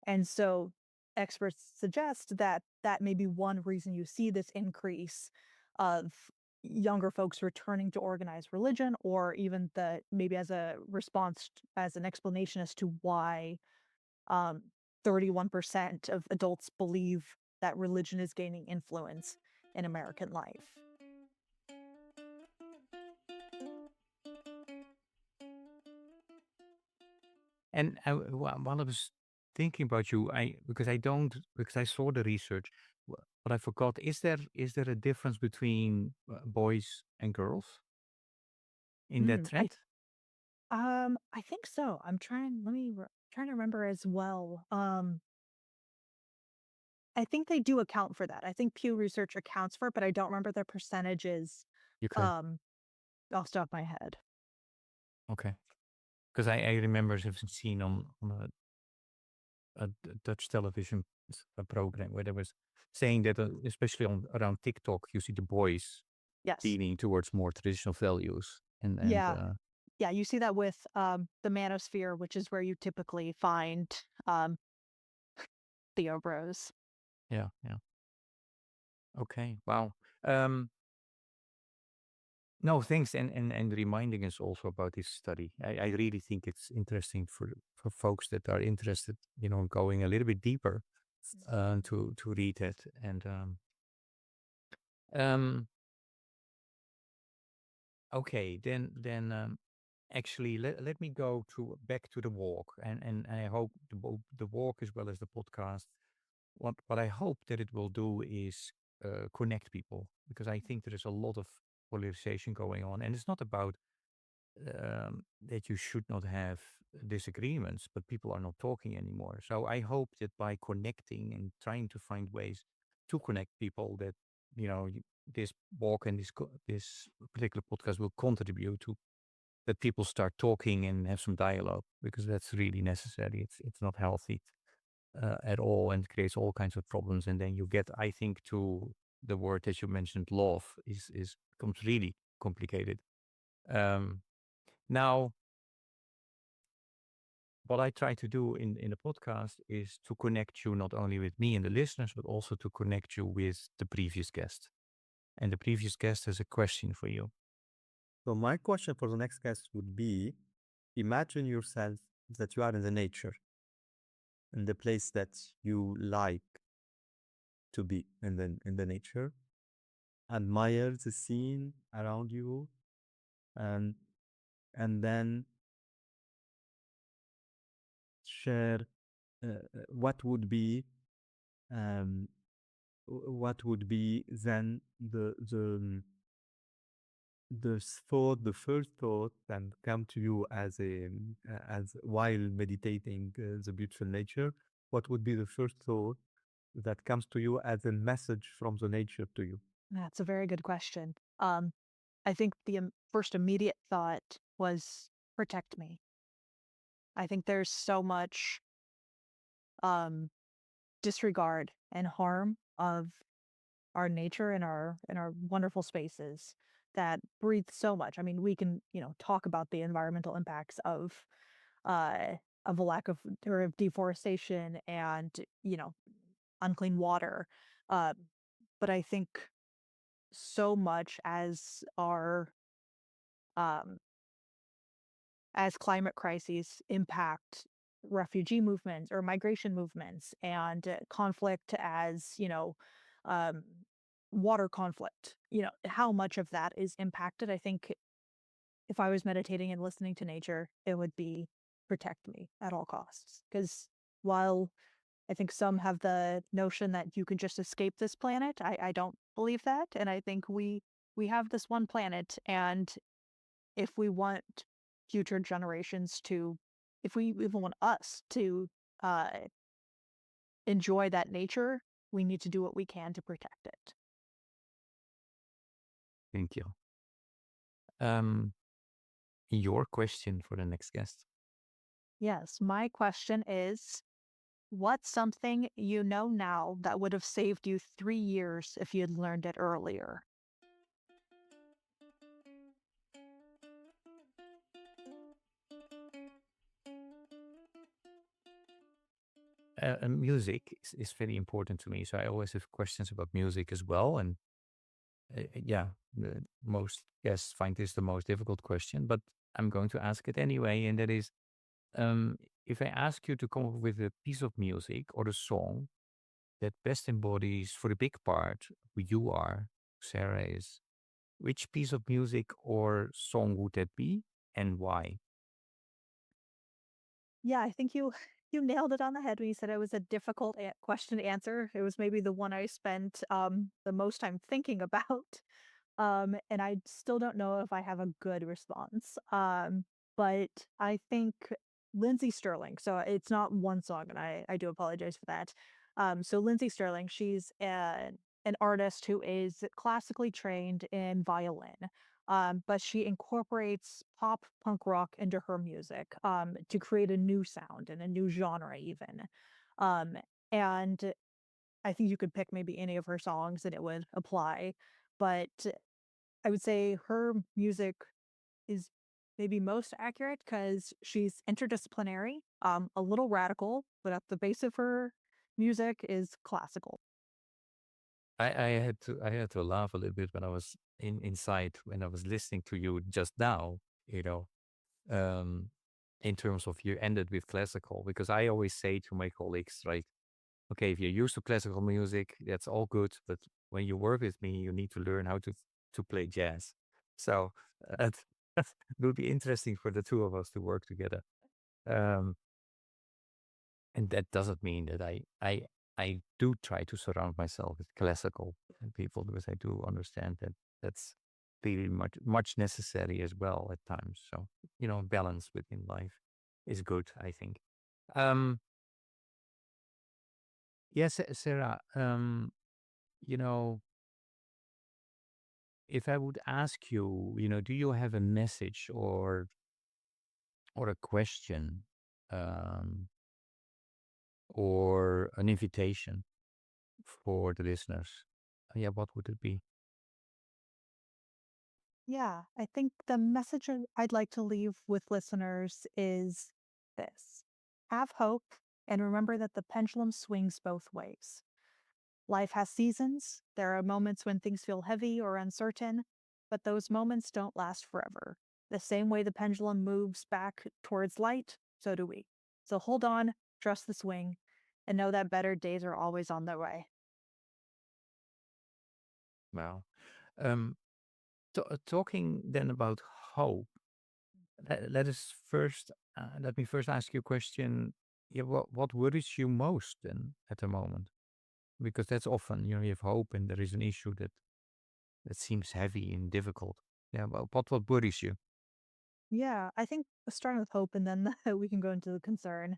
And so experts suggest that that may be one reason you see this increase of younger folks returning to organized religion, or even maybe as a response, as an explanation as to why Um, 31% of adults believe that religion is gaining influence in American life. And while I was thinking about you, because I saw the research, but I forgot. Is there a difference between boys and girls in that Mm, I trend? I think so. I'm trying. Trying to remember as well. I think they do account for that. I think Pew Research accounts for it, but I don't remember the percentages Okay, um off the top of my head. okay. Because I remember having seen on a Dutch television program where they was saying that, especially on around TikTok, you see the boys Yes. leaning towards more traditional values, and Yeah. Yeah, you see that with the manosphere, which is where you typically find Theo Bros. yeah, yeah. Okay, wow. Um, no, thanks, and reminding us also about this study. I really think it's interesting for folks that are interested, going a little bit deeper, to read it. And um, okay, then actually let me go to back to the walk, and I hope the walk as well as the podcast. What I hope that it will do is connect people, because I think there is a lot of polarization going on, and it's not about that you should not have disagreements, but people are not talking anymore. So I hope that by connecting and trying to find ways to connect people, that this walk and this particular podcast will contribute to that people start talking and have some dialogue, because that's really necessary. It's not healthy at all, and creates all kinds of problems. And then you get, I think, to the word that you mentioned, love is becomes really complicated. Um, Now, what I try to do in the podcast is to connect you not only with me and the listeners, but also to connect you with the previous guest. And the previous guest has a question for you. So my question for the next guest would be: imagine yourself that you are in the nature, in the place that you like to be in the nature, admire the scene around you, and and then share what would be um, what would be then the first thought and come to you as while meditating the beautiful nature. What would be the first thought that comes to you as a message from the nature to you? That's a very good question. I think the first immediate thought was protect me. I think there's so much um, disregard and harm of our nature and our wonderful spaces that breathe so much. I mean, we can talk about the environmental impacts uh, of a lack of or of deforestation and unclean water, uh, but I think so much um, as climate crises impact refugee movements or migration movements and conflict as um, water conflict, how much of that is impacted. I think if I was meditating and listening to nature, it would be protect me at all costs, because while I think some have the notion that you can just escape this planet, I don't believe that, and I think we have this one planet, and if we want future generations to if we even want us to, uh, enjoy that nature, we need to do what we can to protect it. Thank you. Um, your question for the next guest. Yes, my question is, what's something you know now that would have saved you 3 years if you had learned it earlier? Music is very important to me, so I always have questions about music as well. And yeah, most guests find this the most difficult question, but I'm going to ask it anyway. And that is, um, if I ask you to come up with a piece of music or a song that best embodies, for the big part, who you are, Sarah is, which piece of music or song would that be and why? Yeah, I think you you nailed it on the head when you said it was a difficult question to answer. It was maybe the one I spent the most time thinking about. And I still don't know if I have a good response. But I think Lindsay Sterling. So it's not one song, and I do apologize for that. So Lindsay Sterling, she's an artist who is classically trained in violin. But she incorporates pop punk rock into her music to create a new sound and a new genre, even. Um, and I think you could pick maybe any of her songs and it would apply. But I would say her music is maybe most accurate because she's interdisciplinary, a little radical, but at the base of her music is classical. I had to laugh a little bit when I was inside when I was listening to you just now, you know, um, in terms of you ended with classical, because I always say to my colleagues, right, okay, if you're used to classical music, that's all good, but when you work with me, you need to learn how to play jazz. So it will be interesting for the two of us to work together. Um, and that doesn't mean that I do try to surround myself with classical people, because I do understand that that's really much necessary as well at times. So, balance within life is good, I think. Um, yes, Sarah. You know, if I would ask you, do you have a message or a question, um, or an invitation for the listeners? Yeah, what would it be? Yeah, I think the message I'd like to leave with listeners is this: have hope and remember that the pendulum swings both ways. Life has seasons. There are moments when things feel heavy or uncertain, but those moments don't last forever. The same way the pendulum moves back towards light, so do we. So hold on, trust the swing, and know that better days are always on their way. Well, um, talking then about hope. Let me first ask you a question. Yeah, what worries you most then at the moment? Because that's often, you have hope and there is an issue that seems heavy and difficult. Yeah, well, what worries you? Yeah, I think starting with hope and then we can go into the concern.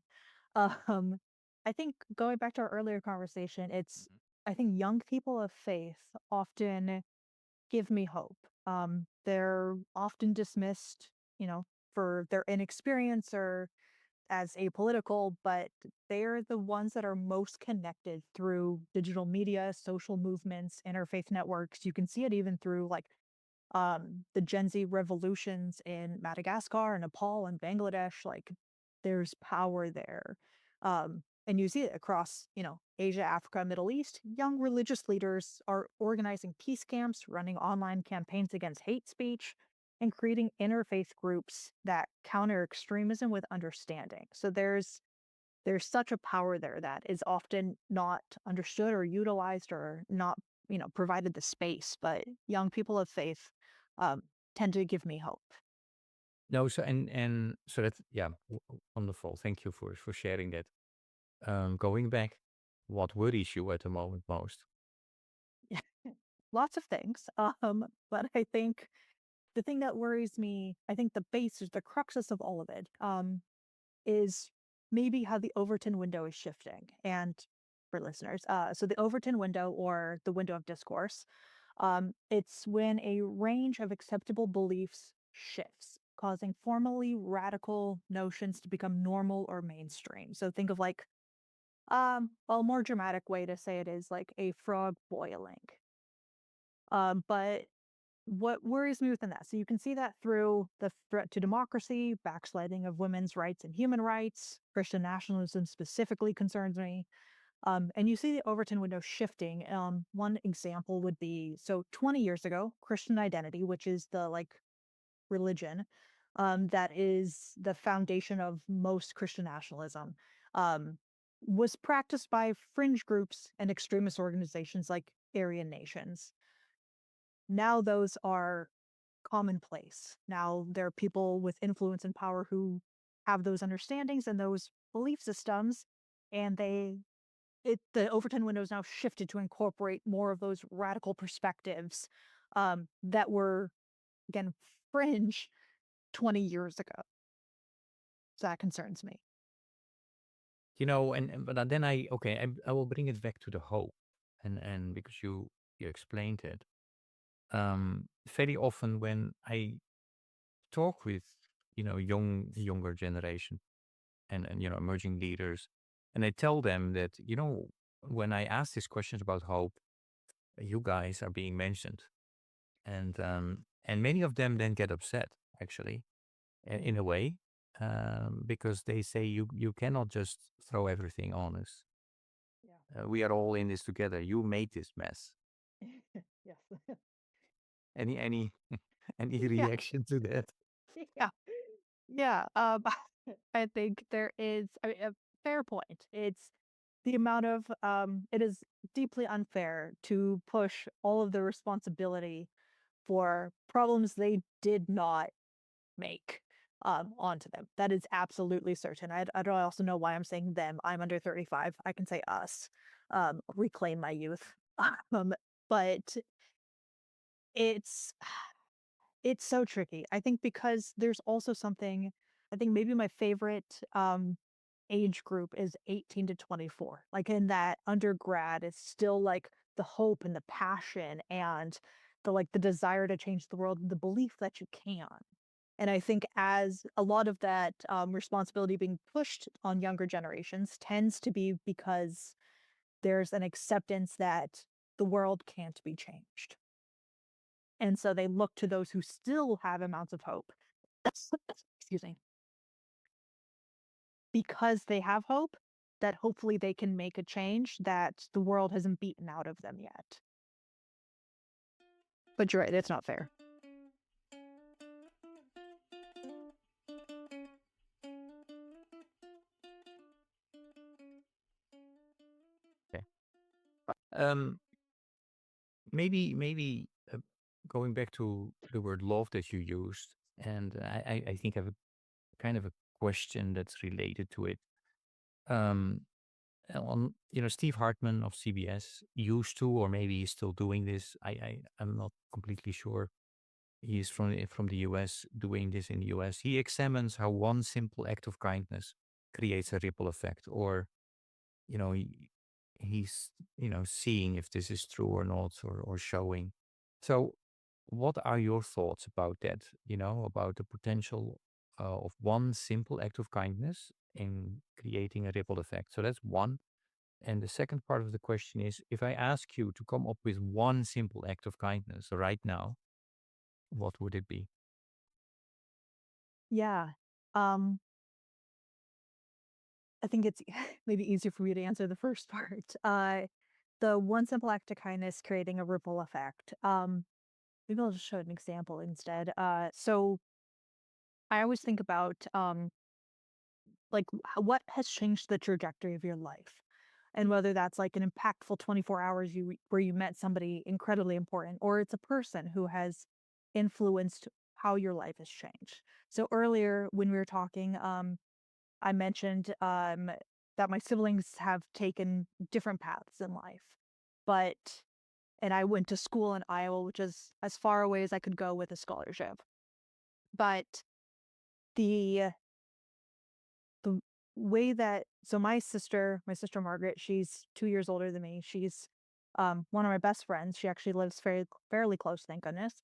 Um, I think going back to our earlier conversation, Mhm. I think young people of faith often give me hope. They're often dismissed, you know, for their inexperience or as apolitical, but they're the ones that are most connected through digital media, social movements, interfaith networks. You can see it even through like the Gen Z revolutions in Madagascar and Nepal and Bangladesh, like there's power there. And you see it across, Asia, Africa, Middle East. Young religious leaders are organizing peace camps, running online campaigns against hate speech, and creating interfaith groups that counter extremism with understanding. So there's such a power there that is often not understood or utilized or not, provided the space. But young people of faith um, tend to give me hope. No, so and so that's, yeah, wonderful. Thank you for sharing that. Going back, what worries you at the moment most? Lots of things. But I think the thing that worries me, I think the base is the cruxus of all of it, is maybe how the Overton window is shifting. And for listeners, so the Overton window or the window of discourse, it's when a range of acceptable beliefs shifts, causing formally radical notions to become normal or mainstream. So think of like, well, a more dramatic way to say it is like a frog boiling. But what worries me within that, so you can see that through the threat to democracy, backsliding of women's rights and human rights, Christian nationalism specifically concerns me. And you see the Overton window shifting. One example would be so 20 years ago, Christian identity, which is the like religion, that is the foundation of most Christian nationalism, um, was practiced by fringe groups and extremist organizations like Aryan nations. Now those are commonplace. Now there are people with influence and power who have those understandings and those belief systems, and the Overton window is now shifted to incorporate more of those radical perspectives that were again fringe 20 years ago. So that concerns me. But then I will bring it back to the hope, and because you explained it. Very often when I talk with younger generation and emerging leaders, and I tell them that when I ask these questions about hope, you guys are being mentioned, and many of them then get upset actually, in a way, because they say you cannot just throw everything on us. We are all in this together. You made this mess. Yeah. Yes. Any any Yeah. reaction to that? Yeah. Yeah. I think there is a fair point. It's the amount of it is deeply unfair to push all of the responsibility for problems they did not make onto them. That is absolutely certain. I don't also know why I'm saying them. I'm under 35. I can say us. Reclaim my youth. Um, but it's it's so tricky. I think because there's also something. I think maybe my favorite age group is 18 to 24. Like in that undergrad, it's still like the hope and the passion and the desire to change the world, the belief that you can. And I think as a lot of that responsibility being pushed on younger generations tends to be because there's an acceptance that the world can't be changed. And so they look to those who still have amounts of hope. Excuse me. Because they have hope, that hopefully they can make a change that the world hasn't beaten out of them yet. But you're right, it's not fair. Okay. Um, maybe going back to the word love that you used, and I think I have a kind of a question that's related to it. Um, on Steve Hartman of CBS used to, or maybe he's still doing this. I'm not completely sure. He's from the US, doing this in the US. He examines how one simple act of kindness creates a ripple effect, or you know he, he's seeing if this is true or not, or showing. So what are your thoughts about that, about the potential of one simple act of kindness in creating a ripple effect? So that's one. And the second part of the question is, if I ask you to come up with one simple act of kindness right now, what would it be? Yeah. Um, I think it's maybe easier for me to answer the first part. The one simple act of kindness creating a ripple effect. Maybe I'll just show an example instead. So I always think about like what has changed the trajectory of your life, and whether that's like an impactful 24 hours where you met somebody incredibly important, or it's a person who has influenced how your life has changed. So earlier when we were talking, I mentioned that my siblings have taken different paths in life, but and I went to school in Iowa, which is as far away as I could go with a scholarship. But the the way that my sister Margaret, she's 2 years older than me. She's one of my best friends. She actually lives fairly close, thank goodness.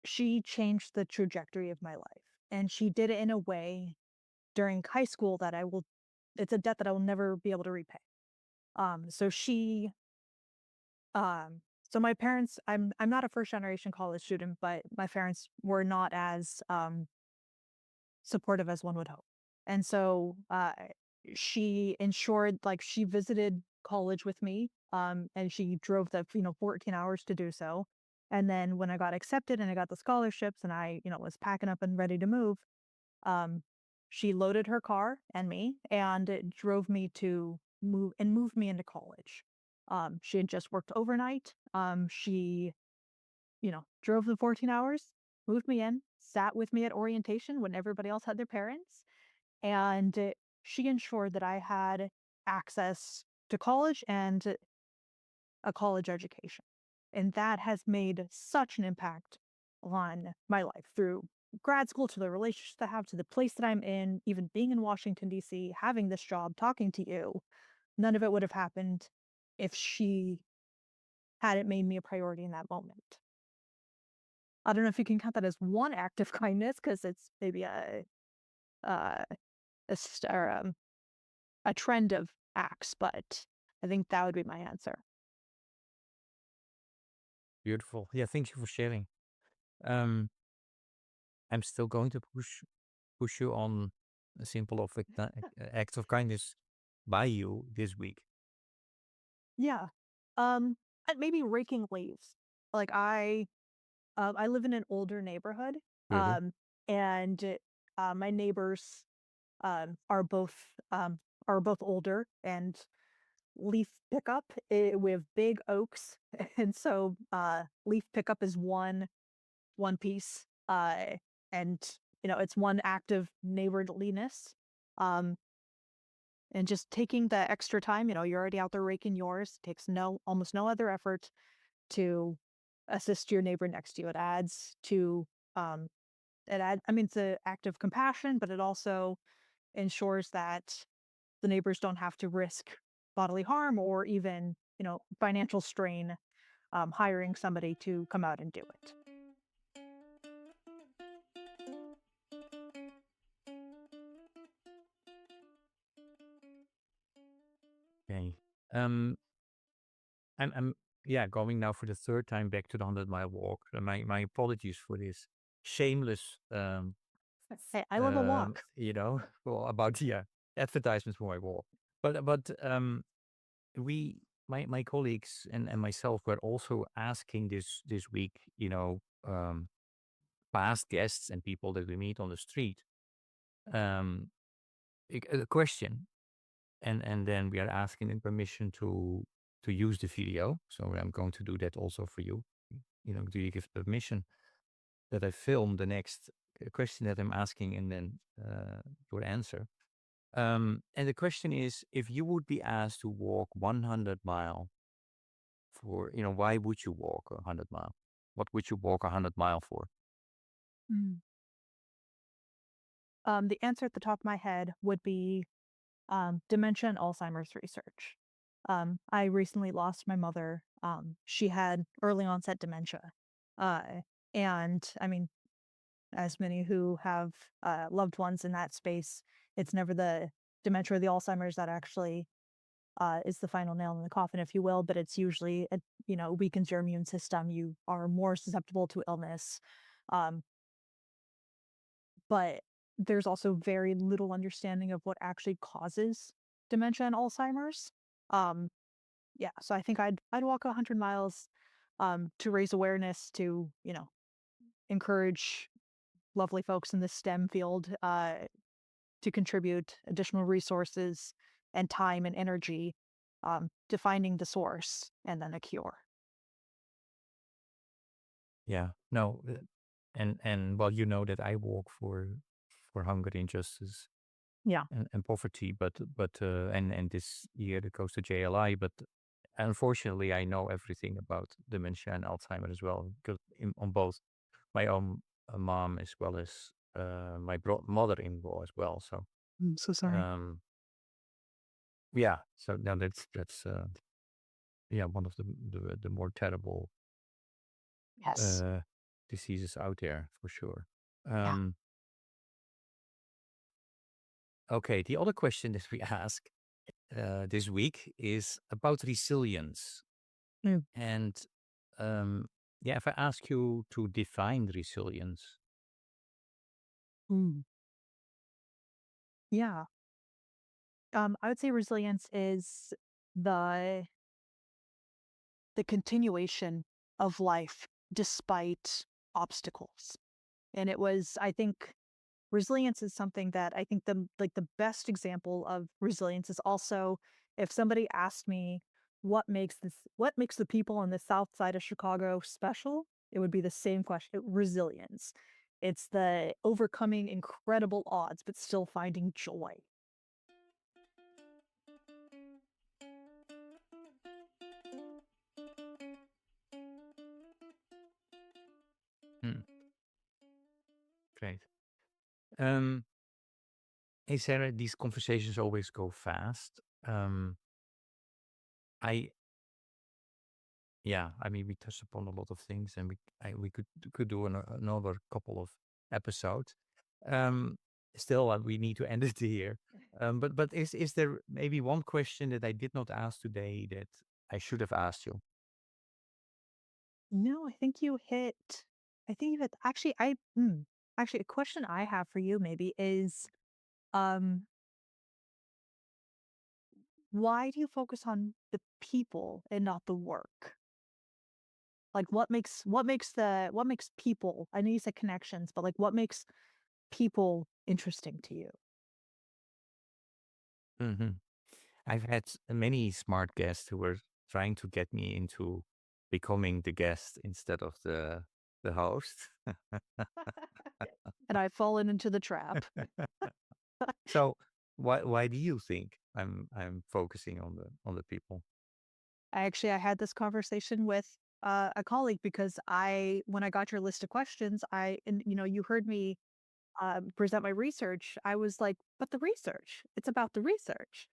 She changed the trajectory of my life. And she did it in a way during high school that it's a debt that I will never be able to repay. Um so she um so my parents, I'm not a first generation college student, but my parents were not as supportive as one would hope. And so, she ensured like, she visited college with me, and she drove the, 14 hours to do so. And then when I got accepted and I got the scholarships and I, was packing up and ready to move, um, she loaded her car and me and it drove me to moved me into college. She had just worked overnight. She, drove the 14 hours, moved me in, sat with me at orientation when everybody else had their parents, and she ensured that I had access to college and a college education. And that has made such an impact on my life through grad school to the relationships I have to the place that I'm in, even being in Washington, D.C., having this job, talking to you. None of it would have happened if she hadn't made me a priority in that moment. I don't know if you can count that as one act of kindness because it's maybe uh, or, a trend of acts, but I think that would be my answer. Beautiful. Yeah, thank you for sharing. Um, I'm still going to push you on a simple of act of kindness by you this week. Yeah. Maybe raking leaves. Like I live in an older neighborhood, Really? um, and my neighbors um, are both um, are both older and leaf pickup. We have big oaks, and so leaf pickup is one piece, and it's one act of neighborliness. Um, and just taking the extra time, you're already out there raking yours. Takes almost no other effort to assist your neighbor next to you. It adds to um, I mean, it's an act of compassion, but it also ensures that the neighbors don't have to risk bodily harm or even, financial strain hiring somebody to come out and do it. Okay. Um, I'm yeah going now for the third time back to the 100-mile walk. My apologies for this shameless Hey, I love a walk. well, about advertisements for my walk. But we my colleagues and myself were also asking this week, past guests and people that we meet on the street, um, a question, and then we are asking them permission to use the video. So I'm going to do that also for you. Do you give permission that I film the next question that I'm asking and then your answer? And the question is, if you would be asked to walk 100 mile for, why would you walk 100 mile? What would you walk 100 mile for? Mm. The answer at the top of my head would be dementia and Alzheimer's research. I recently lost my mother. She had early onset dementia. Uh, and I mean, as many who have loved ones in that space, it's never the dementia or the Alzheimer's that actually is the final nail in the coffin, if you will. But it's usually, it, weakens your immune system. You are more susceptible to illness. Um, but there's also very little understanding of what actually causes dementia and Alzheimer's. Um, yeah, so I think I'd walk 100 miles to raise awareness to, encourage lovely folks in the STEM field to contribute additional resources and time and energy to finding the source and then a cure. Yeah, no, and well, that I walk for hunger, injustice, Yeah. and poverty, and this year it goes to JLI, but unfortunately, I know everything about dementia and Alzheimer as well, because on both my own mom as well as my mother-in-law as well. So I'm so sorry. um, yeah, so now that's yeah, one of the more terrible Yes. uh, diseases out there for sure. Yeah. Um, okay, the other question that we ask this week is about resilience. Mm. And yeah, if I ask you to define resilience, Mm. Yeah. I would say resilience is the the continuation of life despite obstacles. And it was, I think, resilience is something that I think the best example of resilience is also if somebody asked me what makes the people on the south side of Chicago special, it would be the same question, resilience. It's the overcoming incredible odds but still finding joy. Hmm, great. Um, hey Sarah, these conversations always go fast. I I mean, we touched upon a lot of things, and we could do another couple of episodes. Um, Still, we need to end it here. But is there maybe one question that I did not ask today that I should have asked you? No, I think you hit actually a question I have for you maybe is um why do you focus on the people and not the work? Like what makes people, I know you said connections, but like what makes people interesting to you? Hmm. I've had many smart guests who were trying to get me into becoming the guest instead of the host. And I've fallen into the trap. So why do you think I'm focusing on the people? I had this conversation with a colleague because when I got your list of questions, and you know, you heard me present my research. I was like, but the research, it's about the research.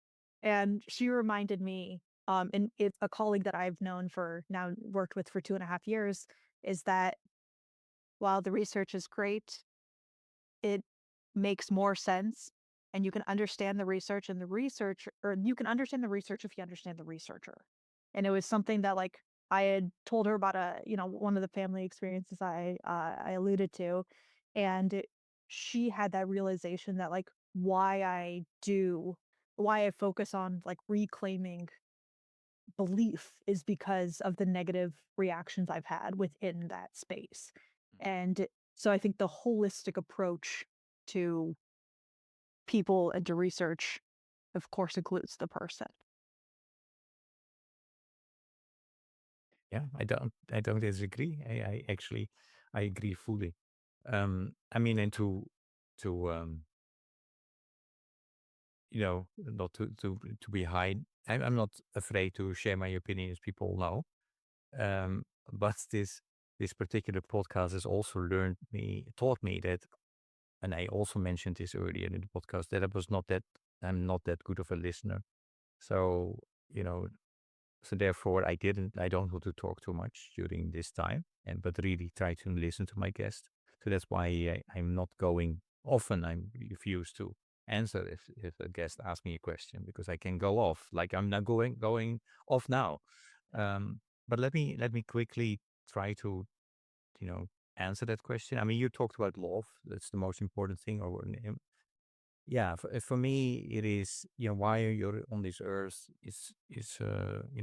And she reminded me, and it's a colleague that I've known for now, worked with for 2.5 years, is that while the research is great, it makes more sense and you can understand the research and the research, or you can understand the research if you understand the researcher. And it was something that like I had told her about one of the family experiences I alluded to. And she had that realization that like why I focus on like reclaiming belief is because of the negative reactions I've had within that space. And so I think the holistic approach to people and to research, of course, includes the person. Yeah, I don't disagree. I actually I agree fully. I mean, and to not to be high. I'm not afraid to share my opinion, as people know. But this particular podcast has also taught me that, and I also mentioned this earlier in the podcast, that I'm not that good of a listener. So you know, so therefore, I don't want to talk too much during this time, but really try to listen to my guest. So that's why I'm not going often. I refuse to answer if a guest asks me a question because I can go off like I'm not going off now. Um, but let me quickly try to you know answer that question. I mean, you talked about love. That's the most important thing, yeah, for me, it is, why you're on this earth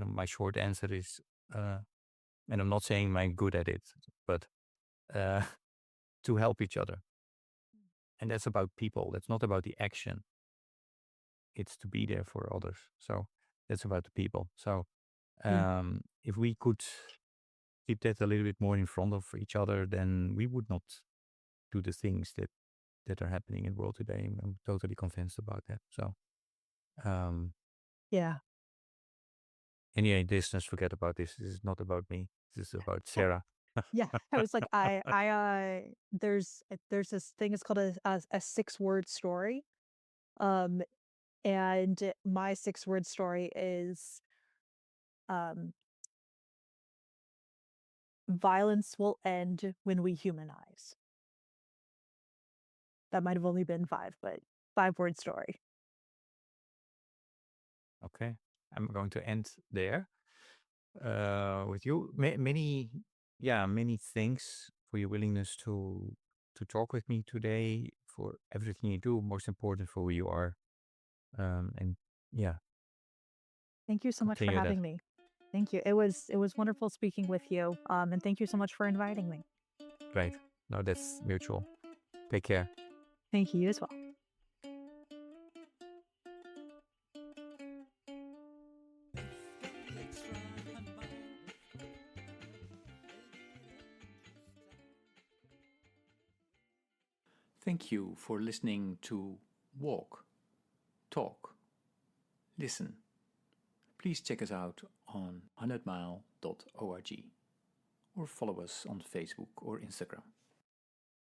my short answer is, and I'm not saying I'm good at it, but uh, to help each other. And that's about people. That's not about the action. It's to be there for others. So that's about the people. So Mm. if we could keep that a little bit more in front of each other, then we would not do the things that are happening in the world today. I'm totally convinced about that. So, um, Yeah. anyway, listeners, forget about this. This is not about me. This is about Sarah. Yeah. I was like, there's this thing, it's called a 6-word story. Um, and my 6-word story is, um, violence will end when we humanize. That might have only been 5, but 5-word story. Okay, I'm going to end there with you. Many thanks for your willingness to talk with me today, for everything you do. Most important, for who you are. And yeah, Thank you so much for continue that. having me. Thank you. It was wonderful speaking with you. And thank you so much for inviting me. Great. No, that's mutual. Take care. Thank you as well. Thank you for listening to Walk, Talk, Listen. Please check us out on 100mile.org or follow us on Facebook or Instagram.